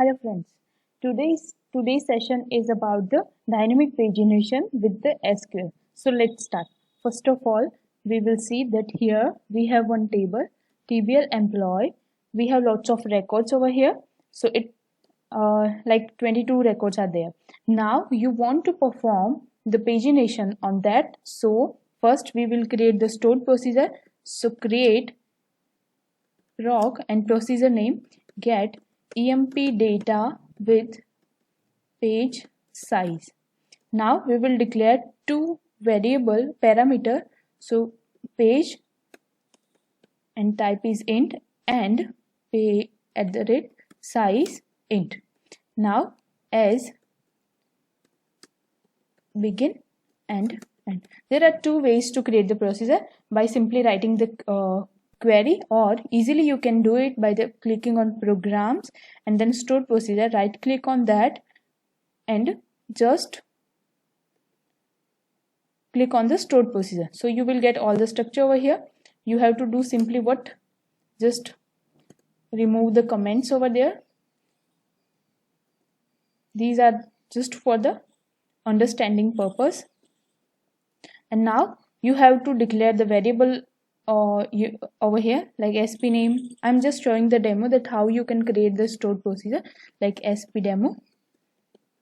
Hello friends. Today's session is about the dynamic pagination with the SQL. So let's start. First of all, we will see that here we have one table, TBL employee. We have lots of records over here. So it like 22 records are there. Now you want to perform the pagination on that. So first we will create the stored procedure. So create rock and procedure name get emp data with page size. Now we will declare two variable parameter, so page and type is int and pay at the rate size int. Now as begin and end. There are two ways to create the procedure, by simply writing the query, or easily you can do it by the clicking on programs and then stored procedure, right click on that and just click on the stored procedure. So you will get all the structure over here. You have to do simply what? Just remove the comments over there. These are just for the understanding purpose. And now you have to declare the variable over here like sp name. I'm just showing the demo that how you can create the stored procedure like sp demo,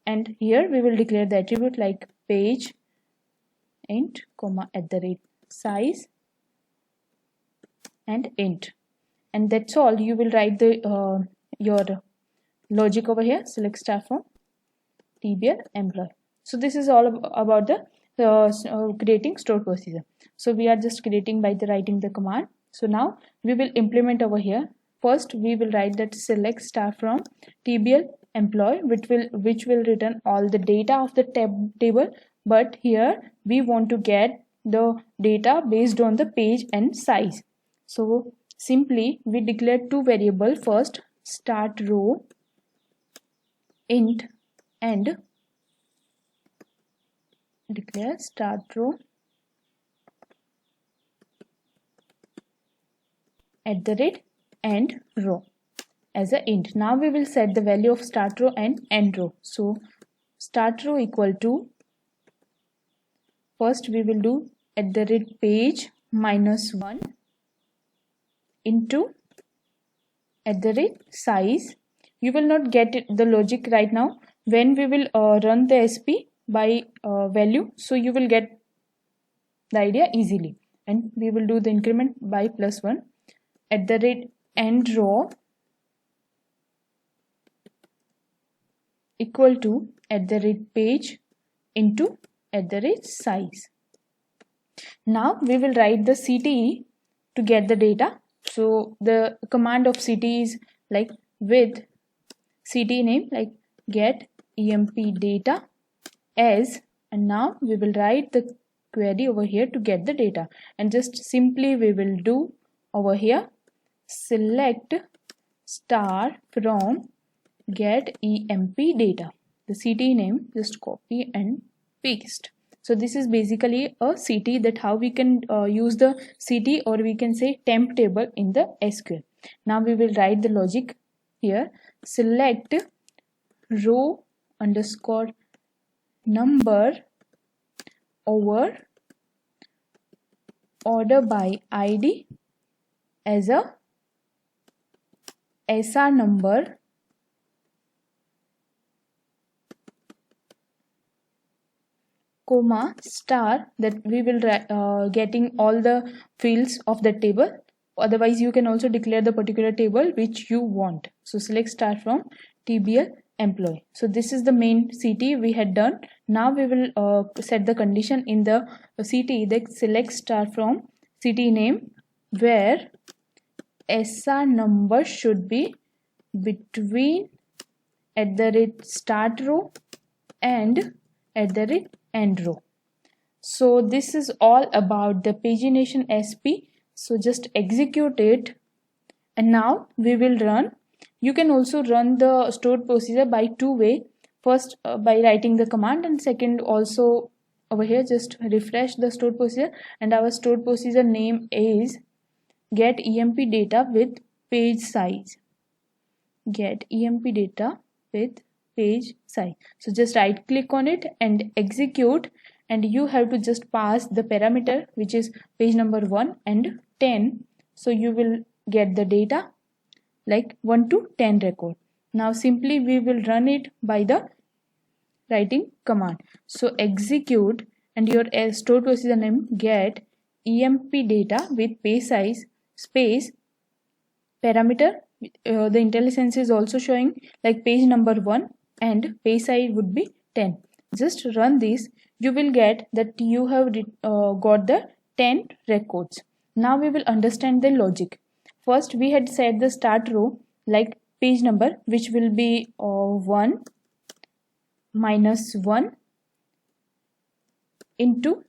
and here we will declare the attribute like page int comma at the rate size and int, and that's all. You will write the your logic over here. Select star from TBL employee. So this is all about the creating stored procedure. So we are just creating by the writing the command. So now we will implement over here. First we will write that select star from TBL employee, which will return all the data of the table, but here we want to get the data based on the page and size. So simply we declare two variables. First start row int and declare start row at the rate end row as a int. Now we will set the value of start row and end row. So start row equal to, first we will do at the rate page -1 into at the rate size. You will not get the logic right now. When we will run the SP by value, so you will get the idea easily, and we will do the increment by +1 at the rate end row equal to at the rate page into at the rate size. Now we will write the CTE to get the data. So the command of CTE is like with CTE name like get emp data as, and now we will write the query over here to get the data, and just simply we will do over here select star from get emp data, the CTE name, just copy and paste. So this is basically a CTE, that how we can use the CTE, or we can say temp table in the SQL. Now we will write the logic here. Select row underscore number over order by ID as a SR number comma star, that we will getting all the fields of the table. Otherwise you can also declare the particular table which you want. So select star from TBL employee. So this is the main CTE we had done. Now we will set the condition in the CTE that select star from CTE name where SR number should be between at the rate start row and at the rate end row. So this is all about the pagination SP. So just execute it, and now we will run. You can also run the stored procedure by two way. First by writing the command, and second also over here just refresh the stored procedure, and our stored procedure name is get emp data with page size. Get emp data with page size. So just right click on it and execute, and you have to just pass the parameter which is page number 1 and 10. So you will get the data like 1 to 10 record. Now simply we will run it by the writing command. So execute, and your stored procedure name get emp data with page size space parameter. The IntelliSense is also showing like page number 1 and page size would be 10. Just run this, you will get that you have got the 10 records. Now we will understand the logic. First we had set the start row like page number, which will be 1 minus 1 into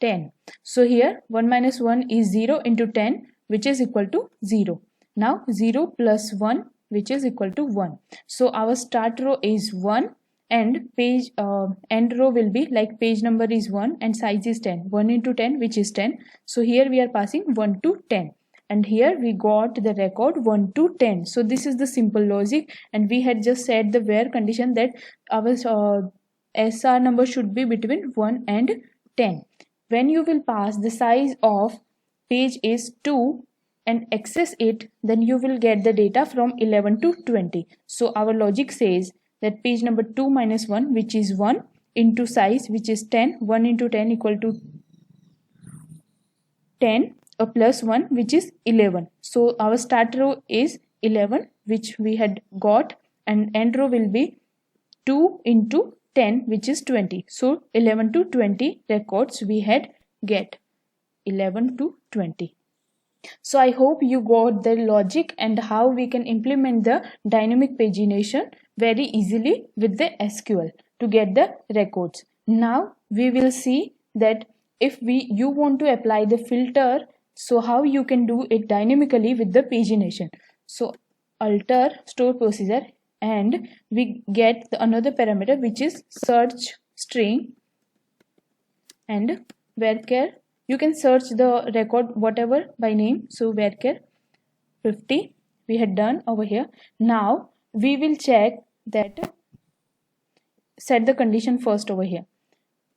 10. So here 1 minus 1 is 0 into 10, which is equal to 0. Now 0 plus 1, which is equal to 1. So our start row is 1 and page end row will be like page number is 1 and size is 10. 1 into 10, which is 10. So here we are passing 1 to 10. And here we got the record 1 to 10. So this is the simple logic, and we had just set the where condition that our SR number should be between 1 and 10. When you will pass the size of page is 2 and access it, then you will get the data from 11 to 20. So our logic says that page number 2 minus 1, which is 1, into size, which is 10. 1 into 10 equal to 10. Plus 1, which is 11. So our start row is 11, which we had got, and end row will be 2 into 10, which is 20. So 11 to 20 records we had get. 11 to 20. So I hope you got the logic and how we can implement the dynamic pagination very easily with the SQL to get the records. Now we will see that if you want to apply the filter, so how you can do it dynamically with the pagination. So alter store procedure, and we get another parameter which is search string, and varchar. You can search the record whatever by name. So varchar 50 we had done over here. Now we will check that, set the condition first over here.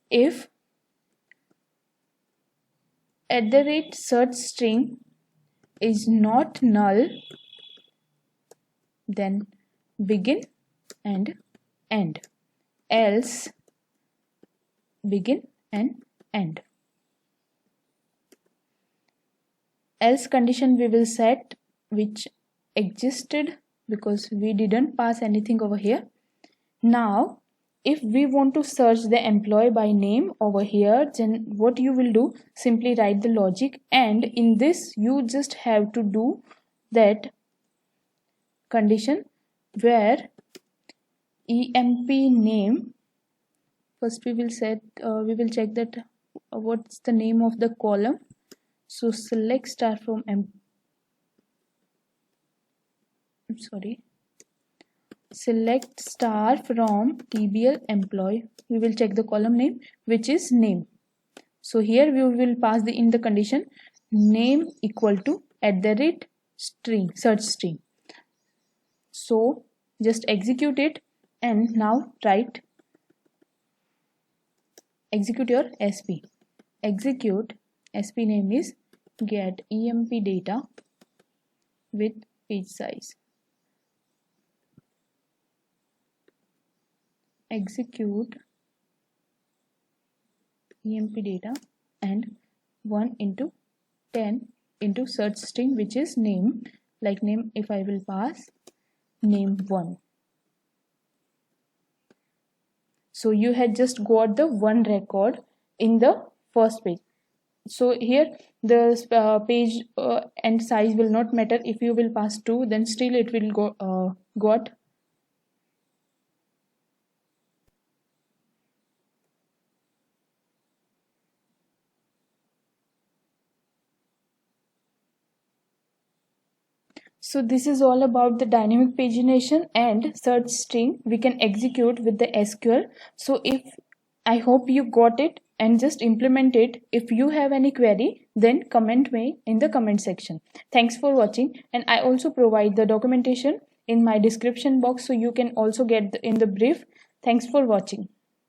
If @search string is not null, then begin and end, else begin and end. Else condition we will set which existed because we didn't pass anything over here. Now if we want to search the employee by name over here, then what you will do, simply write the logic, and in this you just have to do that condition where emp name. First we will check that what's the name of the column. So select star from select star from TBL employee. We will check the column name, which is name. So here we will pass in the condition name equal to @string, search string. So just execute it, and now execute your SP. Execute SP name is get emp data with page size. Execute emp data and 1 into 10 into search string, which is name. Like name, if I will pass name 1. So you had just got the 1 record in the first page. So here the page and size will not matter. If you will pass 2, then still it will got. So this is all about the dynamic pagination and search string we can execute with the SQL. So I hope you got it and just implement it. If you have any query, then comment me in the comment section. Thanks for watching, and I also provide the documentation in my description box, so you can also get in the brief. Thanks for watching.